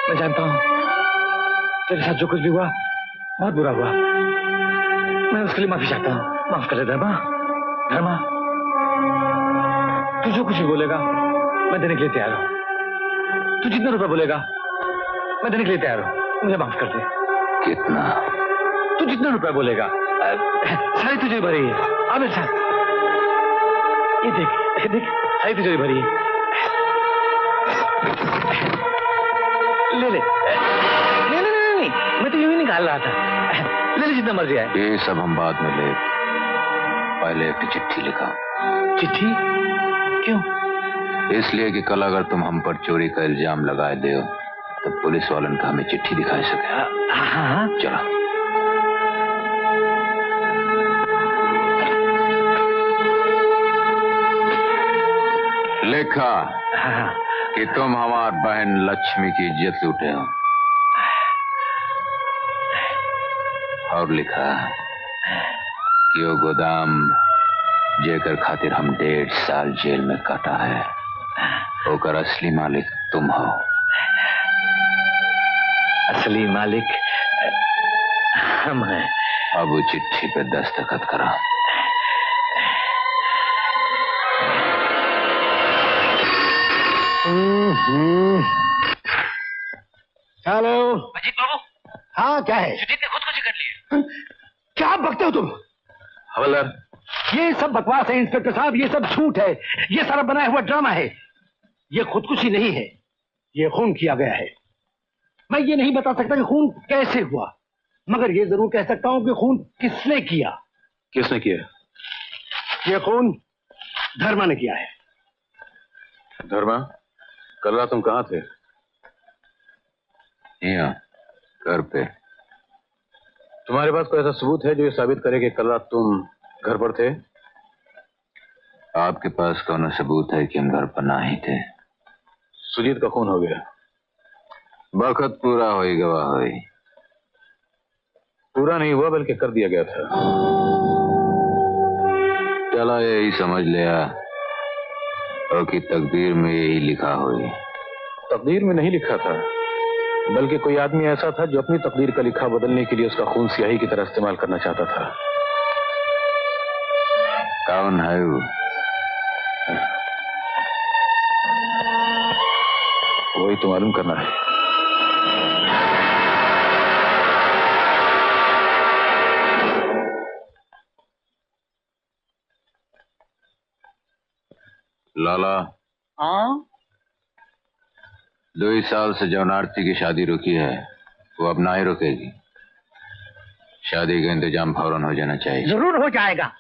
मैं जानता हूँ तेरे साथ जो कुछ भी हुआ बहुत बुरा हुआ। मैं उसके लिए माफी चाहता हूँ। माफ कर दे धर्मा। धर्मा, तू जो कुछ भी बोलेगा मैं देने के लिए तैयार हूँ। तू जितने रुपए बोलेगा मैं देने के लिए तैयार हूँ। मुझे माफ कर दे। कितना? तू जितने रुपए बोलेगा सारी तुझे भरी है। आ मेरे साथ, ये देख देख, सारी तुझे भरी है। ले ले। नहीं, मैं तो यूं ही निकाल रहा था। ले ले जितना मर्जी है। ये सब हम बाद में ले, पहले एक चिट्ठी लिखा। चिट्ठी? क्यों? इसलिए कि कल अगर तुम हम पर चोरी का इल्जाम लगाए दे तो पुलिस वालन का हमें चिट्ठी दिखा सके। हाँ, चलो। लिखा कि तुम हमारी बहन लक्ष्मी की इज्जत लूटे हो, और लिखा कि वो गोदाम जेकर खातिर हम 1.5 साल जेल में काटा है ओकर असली मालिक तुम हो। असली मालिक हम हैं। अब वो चिट्ठी पे दस्तखत करा। हेलो अजीत बाबू। हाँ, क्या है? सुजीत ने खुदकुशी कर ली है। क्या बकते हो तुम? हवलदार, ये सब बकवास है इंस्पेक्टर साहब, ये सब झूठ है, ये सारा बनाया हुआ ड्रामा है। ये खुदकुशी नहीं है, ये खून किया गया है। मैं ये नहीं बता सकता कि खून कैसे हुआ, मगर ये जरूर कह सकता हूं कि खून किसने किया। किसने किया? ये खून धर्मा ने किया है। धर्मा, कल रात तुम कहाँ थे? यहाँ, घर पे। तुम्हारे पास कोई ऐसा सबूत है जो ये साबित करे कि कल रात तुम घर पर थे? आपके पास कौन सबूत है कि हम घर पर नहीं थे? सुजीत का खून हो गया, वक्त पूरा हो ही गवा हो। पूरा नहीं हुआ बल्कि कर दिया गया था। चला यही समझ लिया और कि तकदीर में यही लिखा हुई। तकदीर में नहीं लिखा था, बल्कि कोई आदमी ऐसा था जो अपनी तकदीर का लिखा बदलने के लिए उसका खून स्याही की तरह इस्तेमाल करना चाहता था। कौन है वो? वही तो मालूम करना है। लाला, हाँ? 2 साल से जौन आरती की शादी रुकी है वो अब ना ही रुकेगी। शादी का इंतजाम फौरन हो जाना चाहिए। जरूर हो जाएगा,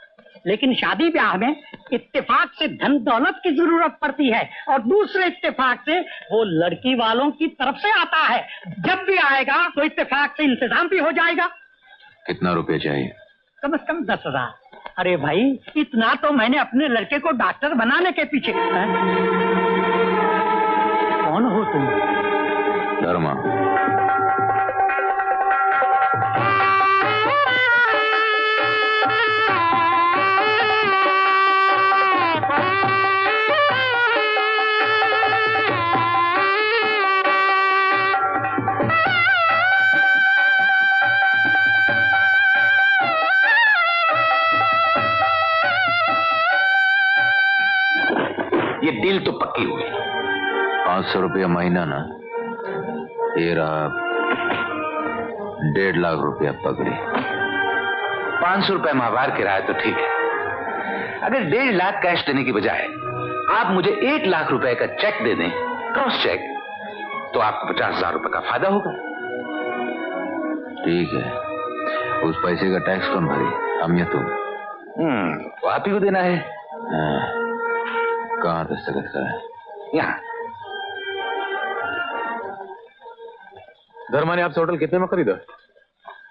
लेकिन शादी ब्याह में इत्तेफाक से धन दौलत की जरूरत पड़ती है और दूसरे इत्तेफाक से वो लड़की वालों की तरफ से आता है। जब भी आएगा तो इत्तेफाक से इंतजाम भी हो जाएगा। कितना रुपए चाहिए? कम से कम 10,000। अरे भाई, इतना तो मैंने अपने लड़के को डॉक्टर बनाने के पीछे। कौन हो तुम? धर्मा। ये डील तो पक्की हुई। 500 रुपया महीना ना, ये रहा 1.5 लाख रुपया पकड़ी। 500 रुपए माहवार किराया तो ठीक है। अगर 1.5 लाख कैश देने की बजाय आप मुझे 1 लाख रुपए का चेक दे दें, क्रॉस चेक, तो आपको 50,000 रुपए का फायदा होगा। ठीक है, उस पैसे का टैक्स कौन भरे, हम या तुम? वो आप ही को देना है। कहाँ दस्तखत करें? यहाँ। धर्मा ने आपसे होटल कितने में खरीदा?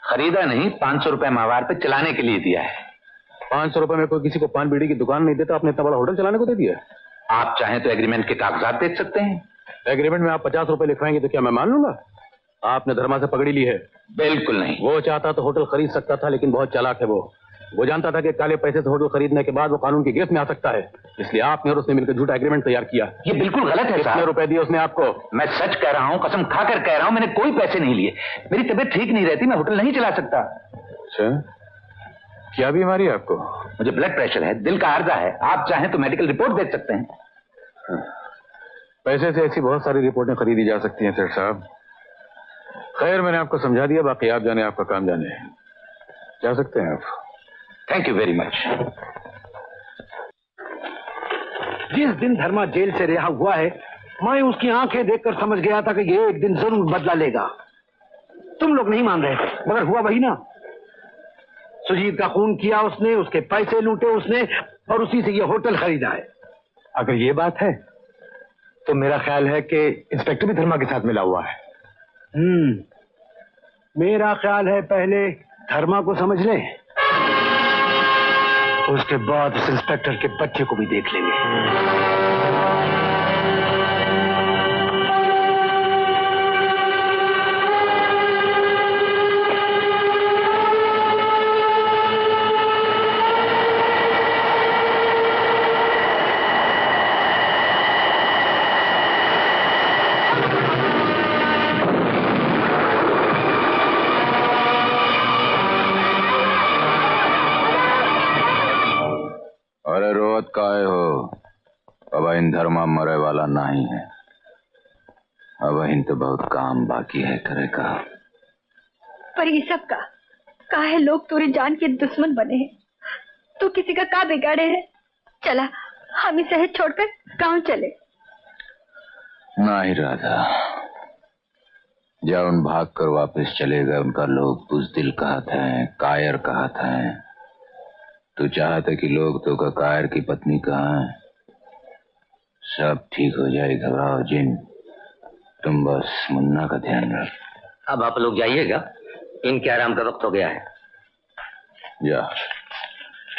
खरीदा नहीं, 500 रुपए माहवार पे चलाने के लिए दिया है। 500 रुपए में कोई किसी को पान बीड़ी की दुकान नहीं देता, आपने इतना बड़ा होटल चलाने को दे दिया? आप चाहें तो एग्रीमेंट के कागजात देख सकते हैं। एग्रीमेंट में आप 50 रुपए लिखवाएंगे तो क्या मैं मान लूंगा? आपने धर्मा से पकड़ी ली है। बिल्कुल नहीं। वो चाहता तो होटल खरीद सकता था, लेकिन बहुत चालाक है वो। वो जानता था कि काले पैसे से होटल खरीदने के बाद वो कानून की गिरफ्त में आ सकता है, इसलिए आपने और उसने मिलकर झूठा एग्रीमेंट तैयार किया। ये बिल्कुल गलत है कितने साहब। रुपए दिए उसने आपको? मैं सच कह रहा हूँ, कसम खाकर कह रहा हूँ, मैंने कोई पैसे नहीं लिए। मेरी तबीयत ठीक नहीं रहती, मैं होटल नहीं चला सकता। अच्छा, क्या बीमारी है आपको? मुझे ब्लड प्रेशर है, दिल का आर्जा है। आप चाहें तो मेडिकल रिपोर्ट देख सकते हैं। पैसे से ऐसी बहुत सारी रिपोर्टें खरीदी जा सकती हैं सेठ साहब। खैर, मैंने आपको समझा दिया, बाकी आप जाने, आपका काम जाने। जा सकते हैं आप। Thank you very much. जिस दिन धर्मा जेल से रिहा हुआ है, मैं उसकी आंखें देखकर समझ गया था कि ये एक दिन जरूर बदला लेगा। तुम लोग नहीं मान रहे थे, मगर हुआ वही ना। सुजीत का खून किया उसने, उसके पैसे लूटे उसने, और उसी से ये होटल खरीदा है। अगर ये बात है तो मेरा ख्याल है कि इंस्पेक्टर भी धर्मा के साथ मिला हुआ है। मेरा ख्याल है पहले धर्मा को समझ ले, उसके बाद उस इंस्पेक्टर के बच्चे को भी देख लेंगे। अरे रोत काहे हो? अब इन धर्मा मरे वाला नहीं है। अब इन तो बहुत काम बाकी है करे का। पर ये सब का काहे लोग तेरे जान के दुश्मन बने हैं? तू किसी का का बिगाड़े है? चला हम ही शहर छोड़कर गांव चले। नहीं राधा, जब उन भाग कर वापस चले गए उनका लोग बुज़दिल कहते हैं, कायर कहते हैं। तू चाहते कि लोग तो का कायर की पत्नी कहाँ है? सब ठीक हो जाए, घबराओ जिन। तुम बस मुन्ना का ध्यान रख। अब आप लोग जाइएगा, इनके आराम का वक्त हो गया है। जा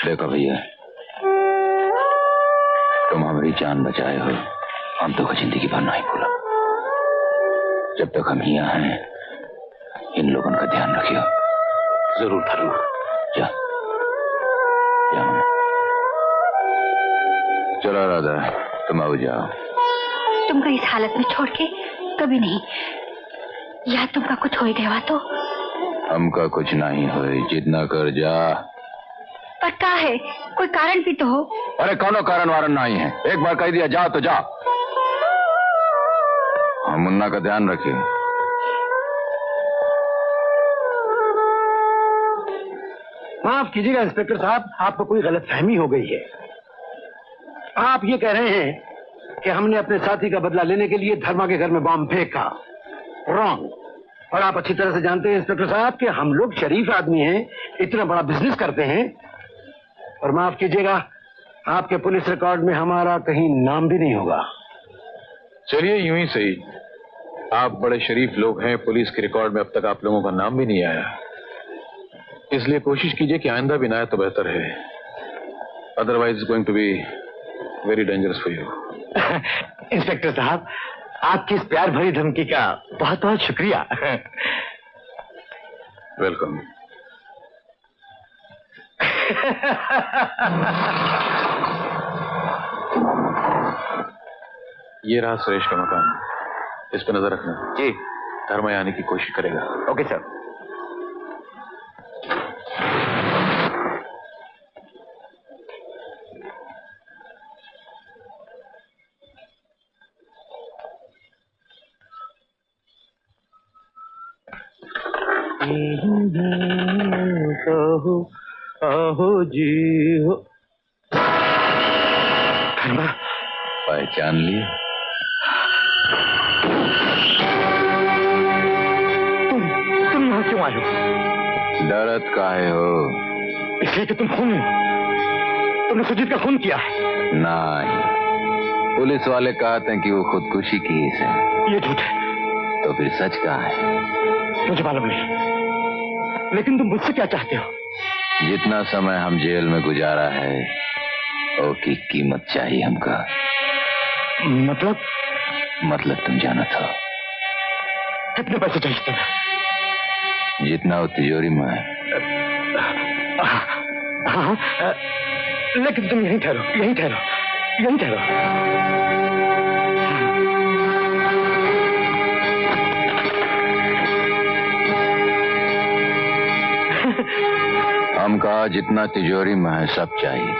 देखो भैया, तुम हमारी जान बचाए हो, हम तो जिंदगी भर नहीं भूला। जब तक हम यहाँ हैं, इन लोगों का ध्यान रखियो। जरूर धर्मा। जा चलो राधा, तुम आओ जाओ। तुमको इस हालत में छोड़ के कभी नहीं। या तुमका कुछ हो गया तो? हमका कुछ नहीं हो, जितना कर जा। पर क्या है, कोई कारण भी तो हो। अरे कौनो कारण वारण नहीं है, एक बार कह दिया जा तो जा। हम मुन्ना का ध्यान रखिए। माफ कीजिएगा इंस्पेक्टर साहब, आपको कोई गलतफहमी हो गई है। आप ये कह रहे हैं कि हमने अपने साथी का बदला लेने के लिए धर्मा के घर में बम फेंका। रॉन्ग। और आप अच्छी तरह से जानते हैं इंस्पेक्टर साहब कि हम लोग शरीफ आदमी हैं, इतना बड़ा बिजनेस करते हैं। और माफ कीजिएगा, आपके पुलिस रिकॉर्ड में हमारा कहीं नाम भी नहीं होगा। चलिए यूं ही सही, आप बड़े शरीफ लोग हैं, पुलिस के रिकॉर्ड में अब तक आप लोगों का नाम भी नहीं आया। इसलिए कोशिश कीजिए कि आइंदा भी ना आए तो बेहतर है। Otherwise going to be very dangerous for you. Inspector साहब, आपकी इस प्यार भरी धमकी का बहुत बहुत शुक्रिया। वेलकम। ये रहा सुरेश का मकान, इस पर नजर रखना। जी। धर्मा आने की कोशिश करेगा। Okay sir. आहो जी हो। पहचान लिए? तुम यहाँ क्यों आए हो? डरत काहे हो? इसलिए कि तुमने सुजीत का खून किया है। नहीं, पुलिस वाले कहते हैं कि वो खुदकुशी की है। ये झूठ है। तो फिर सच कहाँ है? मुझे मालूम नहीं, लेकिन तुम मुझसे क्या चाहते हो? जितना समय हम जेल में गुजारा है, उसकी कीमत चाहिए हमका। मतलब तुम जाना था। कितने पैसे चाहिए तुम्हें? जितना वो तिजोरी में है। हाँ, लेकिन तुम यहीं ठहरो, यहीं ठहरो, यहीं ठहरो। हमका जितना तिजोरी में है सब चाहिए।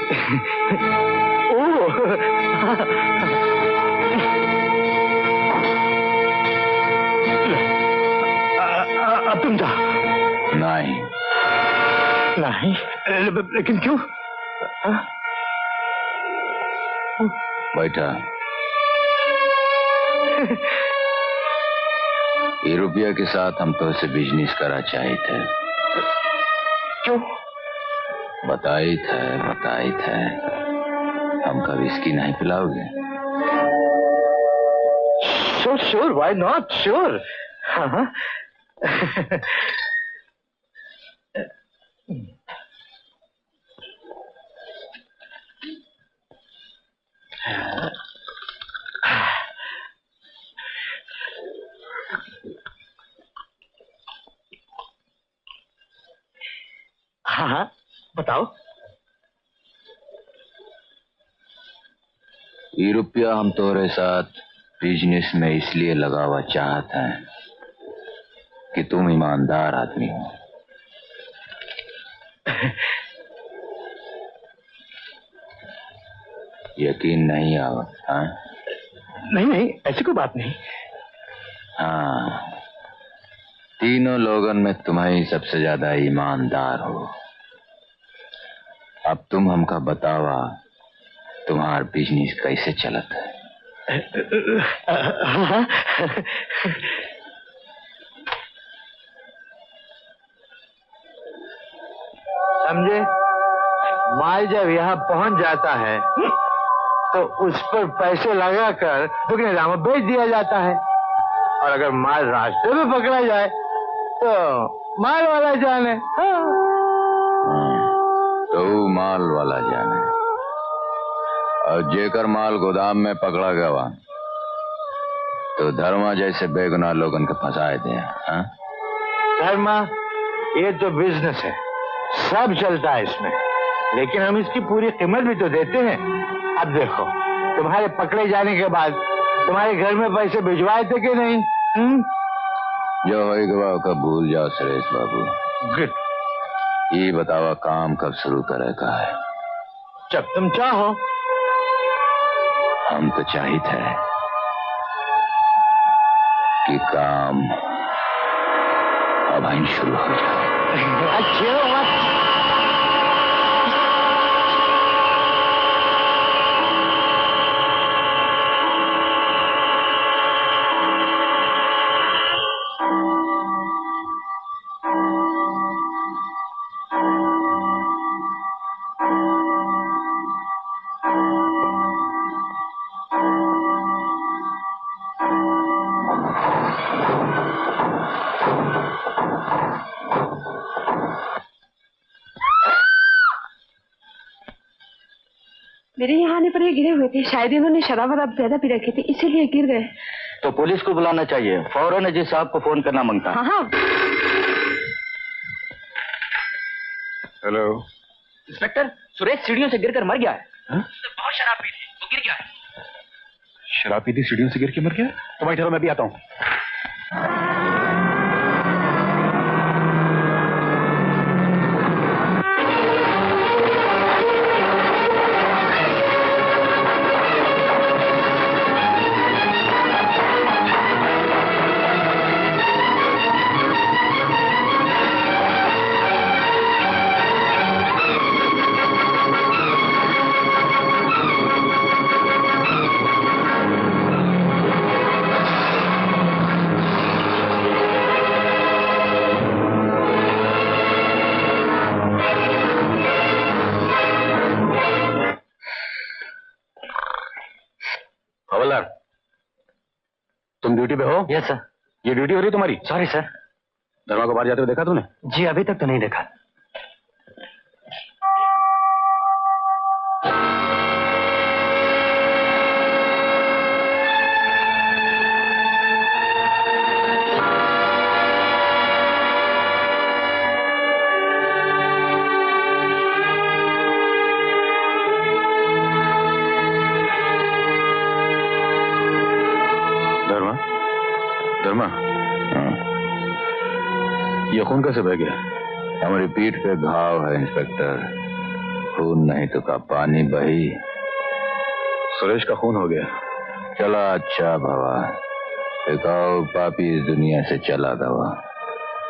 अब तुम जाओ। नहीं नहीं, लेकिन क्यों? बैठा। ये रुपया के साथ हम तो से बिजनेस करा चाहिए थे। क्यों? बताई थे हमका विस्की नहीं पिलाओगे? Sure, why not, sure. हाँ। हाँ, बताओ। ये रुपया हम तोरे साथ बिजनेस में इसलिए लगावा चाहते हैं कि तुम ईमानदार आदमी हो। यकीन नहीं आवत? हाँ? नहीं, ऐसी कोई बात नहीं। हाँ, तीनों लोगों में तुम्हारी सबसे ज्यादा ईमानदार हो। अब तुम हमका बतावा तुम्हार बिजनेस कैसे चलत है? समझे? माल जब यहाँ पहुंच जाता है तो उस पर पैसे लगाकर दुगने दाम में बेच दिया जाता है, और अगर माल रास्ते में पकड़ा जाए तो माल वाला जाने। हाँ। तो माल वाला जाने, और जेकर माल गोदाम में पकड़ा गया तो धर्मा जैसे बेगुनाह लोगन के फंसाए दे। हाँ? धर्मा, ये तो बिजनेस है, सब चलता है इसमें, लेकिन हम इसकी पूरी कीमत भी तो देते हैं। अब देखो, तुम्हारे पकड़े जाने के बाद तुम्हारे घर में पैसे भिजवाए थे कि नहीं? जो होई गवा का भूल जाओ सुरेश बाबू। गुड। ये बतावा काम कब शुरू करे का है? जब तुम चाहो। हम तो चाहिए थे कि काम अब ही शुरू हो जाए। अच्छा, मेरे यहाँ आने पर ये गिरे हुए थे, शायद इन्होंने शराब वराब ज्यादा पी रखी थी, इसीलिए गिर गए। तो पुलिस को बुलाना चाहिए, फौरन जी साहब को फोन करना मांगता। हाँ हाँ। हेलो इंस्पेक्टर, सुरेश सीढ़ियों से गिरकर मर गया है। बहुत शराब पी थी, वो गिर गया है। शराब पी थी, सीढ़ियों से गिर के मर गया? तो भाई ठहरो, मैं भी आता हूँ। हवलदार, तुम ड्यूटी पे हो? Yes sir. ये ड्यूटी हो रही तुम्हारी? Sorry sir. दरबार को बाहर जाते हुए देखा तूने? जी अभी तक तो नहीं देखा। ये खून कैसे बह गया? हमारी पीठ पे घाव है इंस्पेक्टर, खून नहीं तो का पानी बही। सुरेश का खून हो गया। चला अच्छा भवा, दिखाओ पापी इस दुनिया से चला गवा।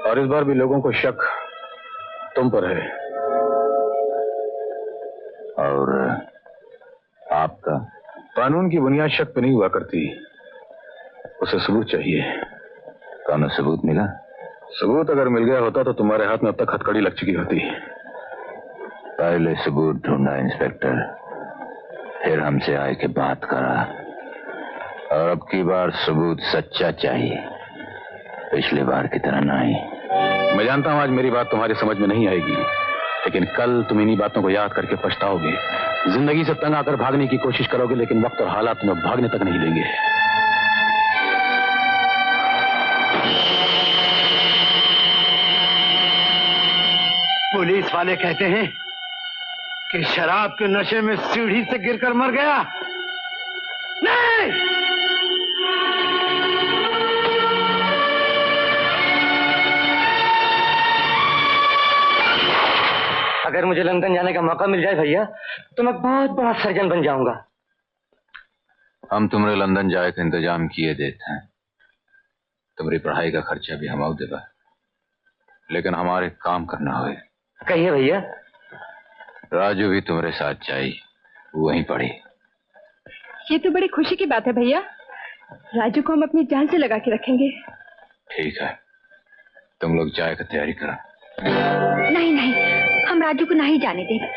और इस बार भी लोगों को शक तुम पर है। और आपका? कानून की बुनियाद शक पे नहीं हुआ करती, उसे सबूत चाहिए। कौन सबूत मिला? सबूत अगर मिल गया होता तो तुम्हारे हाथ में अब तक हथकड़ी लग चुकी होती। पहले सबूत ढूंढा इंस्पेक्टर, फिर हमसे आए के बात करा, और अब की बार सबूत सच्चा चाहिए, पिछली बार की तरह नहीं। मैं जानता हूं आज मेरी बात तुम्हारी समझ में नहीं आएगी, लेकिन कल तुम इन्हीं बातों को याद करके पछताओगे। जिंदगी से तंग आकर भागने की कोशिश करोगे, लेकिन वक्त और हालात तुम्हें भागने तक नहीं देंगे। पुलिस वाले कहते हैं कि शराब के नशे में सीढ़ी से गिरकर मर गया। नहीं, अगर मुझे लंदन जाने का मौका मिल जाए भैया तो मैं बहुत बड़ा सर्जन बन जाऊंगा। हम तुम्हारे लंदन जाए का इंतजाम किए देते हैं, तुम्हारी पढ़ाई का खर्चा भी हम देगा, लेकिन हमारे काम करना हो। कहिए भैया। राजू भी तुम्हारे साथ चाहिए, वहीं पढ़ी। ये तो बड़ी खुशी की बात है भैया, राजू को हम अपनी जान से लगा के रखेंगे। ठीक है, तुम लोग चाय की तैयारी करो। नहीं नहीं, हम राजू को नहीं जाने देंगे।